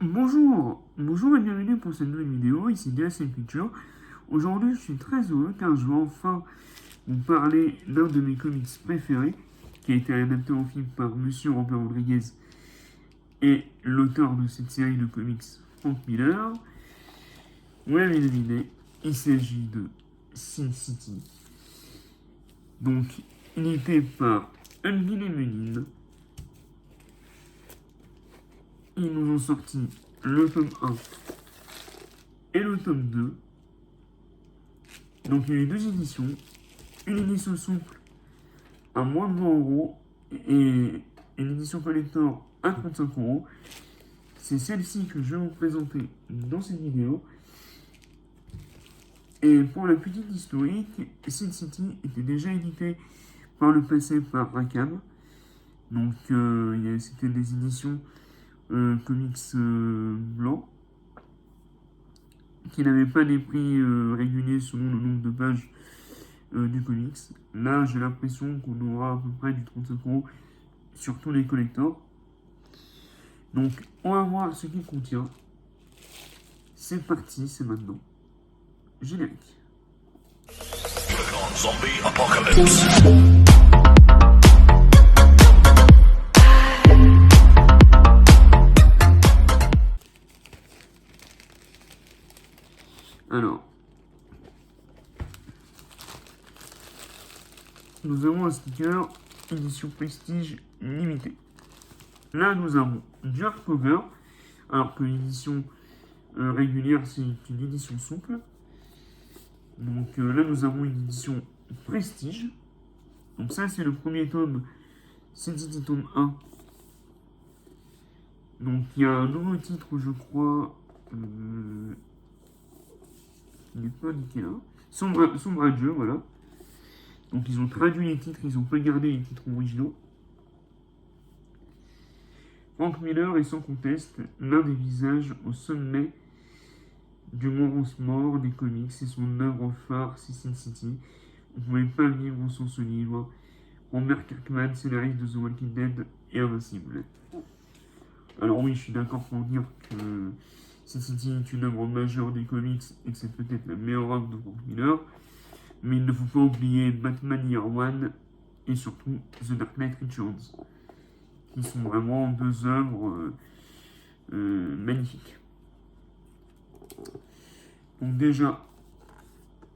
Bonjour et bienvenue pour cette nouvelle vidéo, ici DSM Picture. Aujourd'hui je suis très heureux car je vais enfin vous parler d'un de mes comics préférés qui a été adapté en film par Monsieur Robert Rodriguez et l'auteur de cette série de comics, Frank Miller. Vous l'avez deviné, il s'agit de Sin City. Donc, édité par Unville et Menin. Ils nous ont sorti le tome 1 et le tome 2. Donc il y a eu deux éditions. Une édition souple à moins de 20 € et une édition collector à 35 €. C'est celle-ci que je vais vous présenter dans cette vidéo. Et pour la petite historique, Sin City était déjà édité par le passé par Rackham. Donc c'était des éditions comics blancs qui n'avaient pas des prix réguliers selon le nombre de pages du comics. Là, j'ai l'impression qu'on aura à peu près du 35 € sur tous les collectors. Donc, on va voir ce qu'il contient. C'est parti, c'est maintenant. Générique. Zombie Apocalypse. Alors, nous avons un sticker édition Prestige limitée. Là, nous avons du hardcover, alors que l'édition régulière, c'est une édition souple. Donc là, nous avons une édition Prestige. Donc ça, c'est le premier tome, Sin City tome 1. Donc il y a un nouveau titre, je crois, qui n'est pas indiqué là. Sombre Adieu, voilà. Donc ils ont traduit les titres, ils ont pas gardé les titres originaux. Frank Miller est sans conteste l'un des visages au sommet du mort des comics. C'est son œuvre phare, c'est Sin City. On ne pouvait pas vivre sans ce livre. Homer Kirkman, scénariste de The Walking Dead et Invincible. Alors oui, je suis d'accord pour dire que Sin City est une œuvre majeure des comics et que c'est peut-être la meilleure œuvre de Frank Miller. Mais il ne faut pas oublier Batman Year One et surtout The Dark Knight Returns, qui sont vraiment deux œuvres magnifiques. Donc déjà,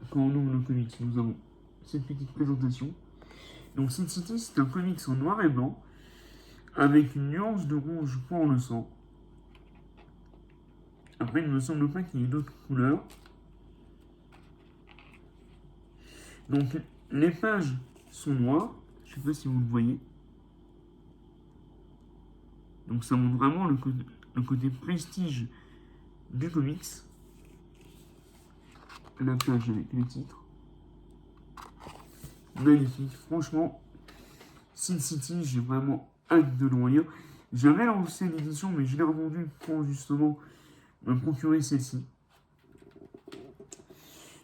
quand on ouvre le comics, nous avons cette petite présentation. Donc Sin City, c'est un comics en noir et blanc, avec une nuance de rouge pour le sang. Après, il ne me semble pas qu'il y ait d'autres couleurs. Donc les pages sont noires, je ne sais pas si vous le voyez. Donc ça montre vraiment le côté prestige du comics. La page avec les titres. Magnifique, franchement. Sin City, j'ai vraiment hâte de le lire. J'avais lancé l'édition, mais je l'ai revendue pour justement me procurer celle-ci.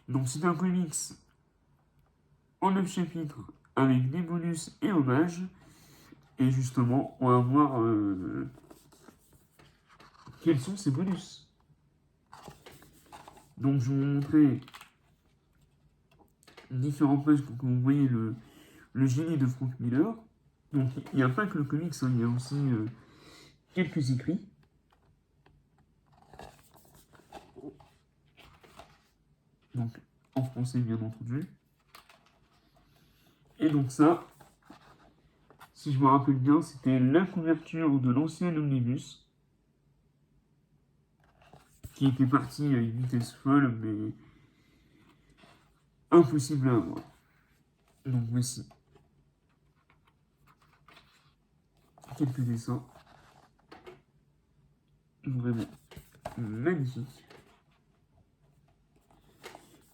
Donc c'est un comics en 9 chapitres avec des bonus et hommages. Et justement, on va voir quels sont ces bonus. Donc je vais vous montrer différents pages pour que vous voyez le génie de Frank Miller. Donc il n'y a pas que le comics, hein, il y a aussi quelques écrits. Donc en français bien entendu. Et donc ça, si je me rappelle bien, c'était la couverture de l'ancien Omnibus, qui était parti à une vitesse folle, mais impossible à avoir. Donc voici quelques dessins. Vraiment magnifique.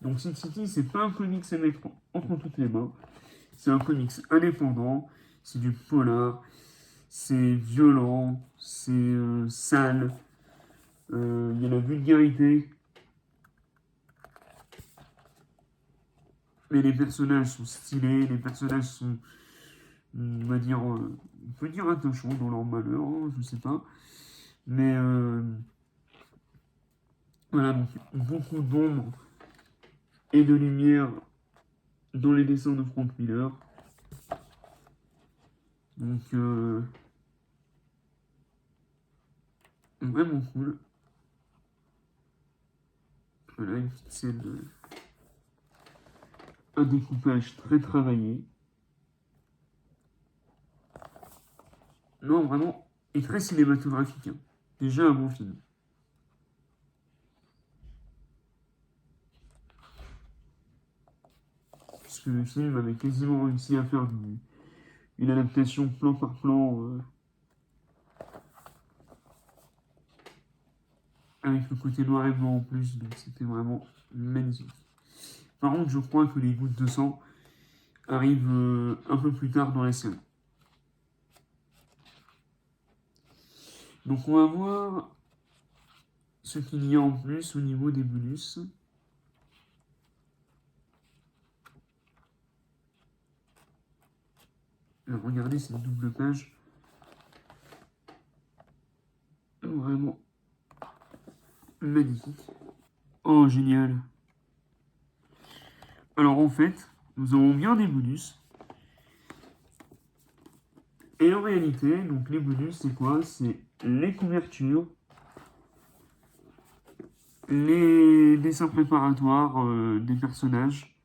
Donc Sin City, c'est pas un comics à mettre entre toutes les mains. C'est un comics indépendant, c'est du polar, c'est violent, c'est sale, il y a la vulgarité. Mais les personnages sont stylés, les personnages sont, on peut dire attachants dans leur malheur, hein, je sais pas. Mais Voilà, donc beaucoup d'ombre et de lumière dans les dessins de Frank Miller. Donc, vraiment cool. Voilà, une petite scène, un découpage très travaillé. Non, vraiment, et très cinématographique. Hein. Déjà un bon film. Puisque le film avait quasiment réussi à faire une adaptation plan par plan avec le côté noir et blanc en plus, donc c'était vraiment magnifique. Par contre, je crois que les gouttes de sang arrivent un peu plus tard dans la série. Donc on va voir ce qu'il y a en plus au niveau des bonus. Alors regardez cette double page. Vraiment magnifique. Oh génial. Alors en fait, nous avons bien des bonus. Et en réalité, donc les bonus, c'est quoi? C'est les couvertures, les dessins préparatoires des personnages.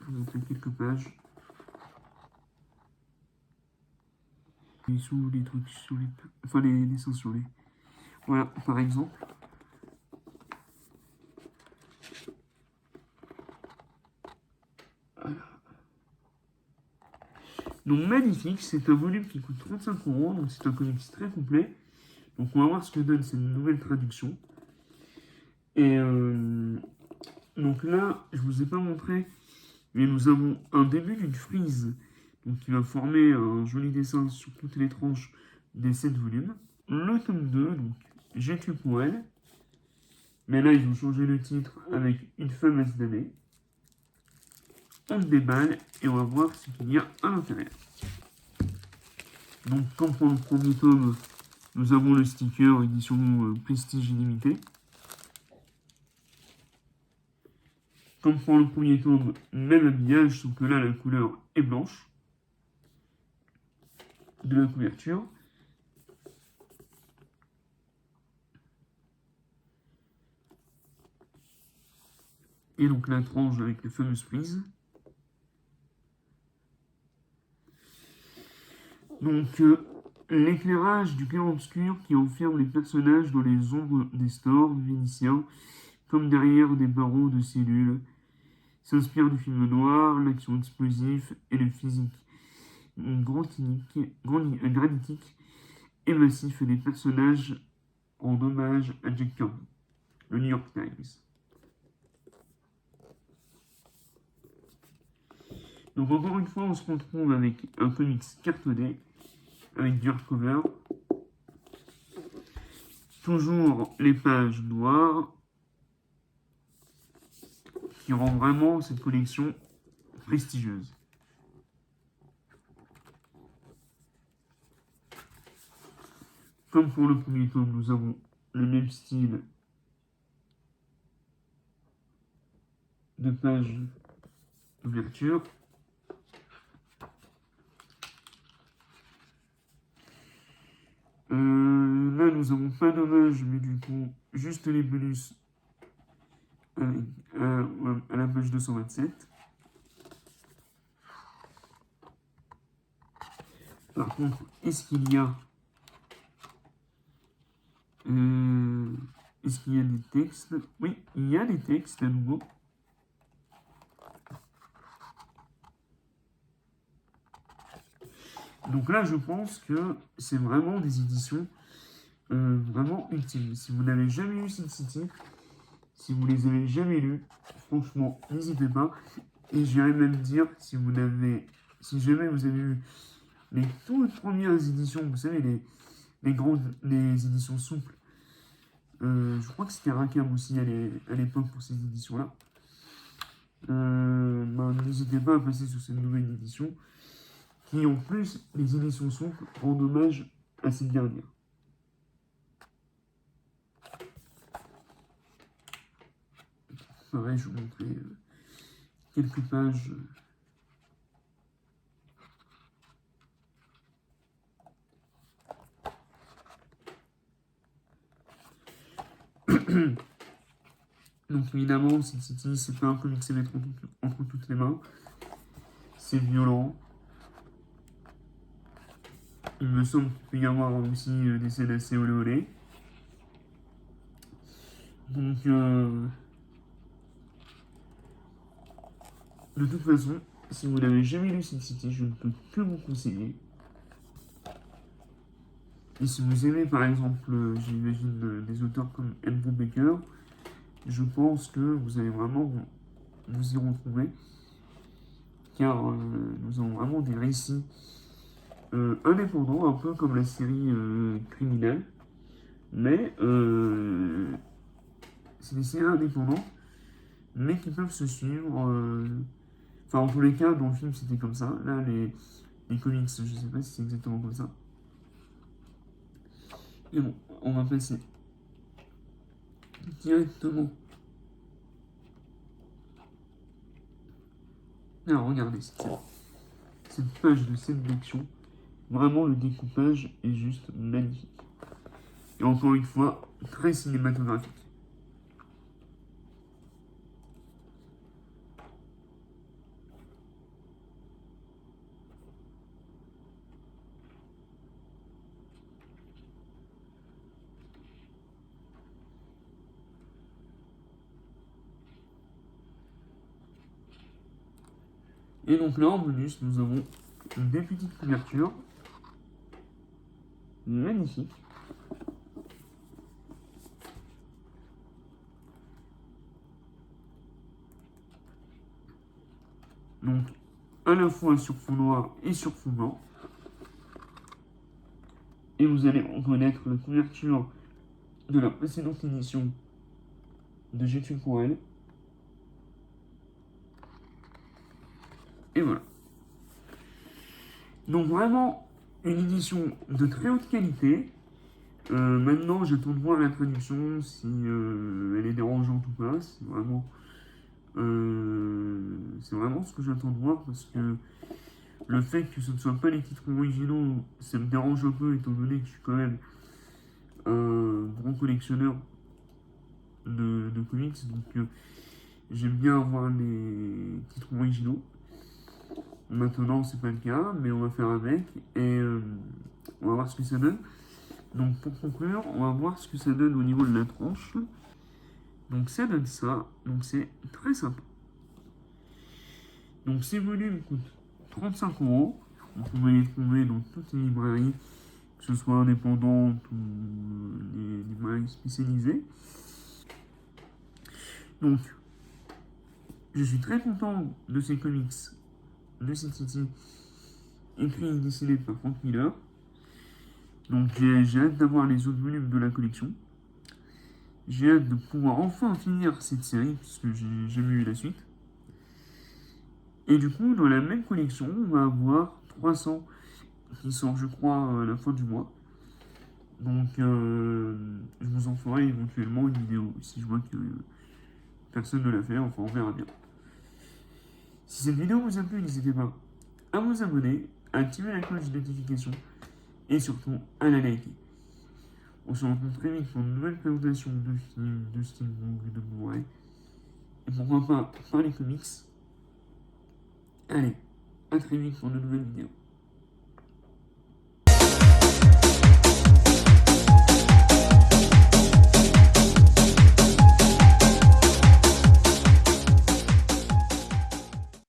Je vais vous montrer quelques pages. Et sous les trucs sur les... Enfin, les dessins sur les... Voilà, par exemple. Donc magnifique, c'est un volume qui coûte 35 €, donc c'est un comics très complet. Donc on va voir ce que donne cette nouvelle traduction. Et donc là, je vous ai pas montré, mais nous avons un début d'une frise, donc qui va former un joli dessin sur toutes les tranches des 7 volumes. Le tome 2, donc J'ai tué pour elle. Mais là, ils ont changé le titre avec Une femme à se damner. On déballe et on va voir ce qu'il y a à l'intérieur. Donc, comme pour le premier tome, nous avons le sticker édition Prestige illimité. Comme pour le premier tome, même habillage, sauf que là, la couleur est blanche de la couverture. Et donc la tranche avec les fameuses prises. Donc, l'éclairage du clair-obscur qui enferme les personnages dans les ombres des stores vénitiens, comme derrière des barreaux de cellules, s'inspire du film noir, l'action explosive et le physique granitique et massif des personnages en hommage à Jack Kirby. Le New York Times. Donc encore une fois, on se retrouve avec un comics cartonné, avec du hardcover. Toujours les pages noires, qui rend vraiment cette collection prestigieuse. Comme pour le premier tome, nous avons le même style de page d'ouverture. Là, nous avons pas d'hommage, mais du coup, juste les bonus à la page 227. Par contre, est-ce qu'il y a des textes? Oui, il y a des textes à nouveau. Donc là, je pense que c'est vraiment des éditions vraiment utiles. Si vous n'avez jamais lu Sin City, si vous les avez jamais lus, franchement, n'hésitez pas. Et j'irais même dire, si jamais vous avez lu les toutes premières éditions, vous savez, les éditions souples, je crois que c'était Rackham aussi à l'époque pour ces éditions-là. N'hésitez pas à passer sur cette nouvelle édition, qui en plus, les éditions souples rendent hommage à cette dernière. pareil, je vous montrer quelques pages. Donc évidemment, Sin City, c'est pas un comics à mettre entre toutes les mains. C'est violent. Il me semble qu'il peut y avoir aussi des scènes assez olé olé. Donc, de toute façon, si vous n'avez jamais lu Sin City, je ne peux que vous conseiller. Et si vous aimez par exemple, j'imagine, des auteurs comme Andrew Baker, je pense que vous allez vraiment vous y retrouver. Car nous avons vraiment des récits indépendants, un peu comme la série Criminal. Mais c'est des séries indépendantes, mais qui peuvent se suivre. Enfin, en tous les cas, dans le film, c'était comme ça. Là, les comics, je sais pas si c'est exactement comme ça. Mais bon, on va passer directement. Alors, regardez cette page de scène d'action. Vraiment, le découpage est juste magnifique. Et encore une fois, très cinématographique. Et donc là, en bonus, nous avons des petites couvertures magnifiques. Donc, à la fois sur fond noir et sur fond blanc. Et vous allez reconnaître la couverture de la précédente édition de J'ai pour elle. Et voilà. Donc vraiment, une édition de très haute qualité. Maintenant, j'attends de voir la traduction, si elle est dérangeante ou pas. C'est vraiment ce que j'attends de voir, parce que le fait que ce ne soit pas les titres originaux, ça me dérange un peu, étant donné que je suis quand même un grand collectionneur de comics. Donc j'aime bien avoir les titres originaux. Maintenant, c'est pas le cas, mais on va faire avec et on va voir ce que ça donne. Donc, pour conclure, on va voir ce que ça donne au niveau de la tranche. Donc, ça donne ça. Donc, c'est très sympa. Donc, ces volumes coûtent 35 euros. Vous pouvez les trouver dans toutes les librairies, que ce soit indépendantes ou les librairies spécialisées. Donc, je suis très content de ces comics de Sin City, écrit et dessiné par Frank Miller. Donc j'ai hâte d'avoir les autres volumes de la collection. J'ai hâte de pouvoir enfin finir cette série, puisque j'ai jamais eu la suite. Et du coup, dans la même collection, on va avoir 300 qui sort, je crois, à la fin du mois. Donc je vous en ferai éventuellement une vidéo, si je vois que personne ne l'a fait, enfin on verra bien. Si cette vidéo vous a plu, n'hésitez pas à vous abonner, à activer la cloche de notification et surtout à la liker. On se retrouve très vite pour une nouvelle présentation de films, de steampunk, de Blu-ray. Et pourquoi pas par les comics. Allez, à très vite pour de nouvelles vidéos.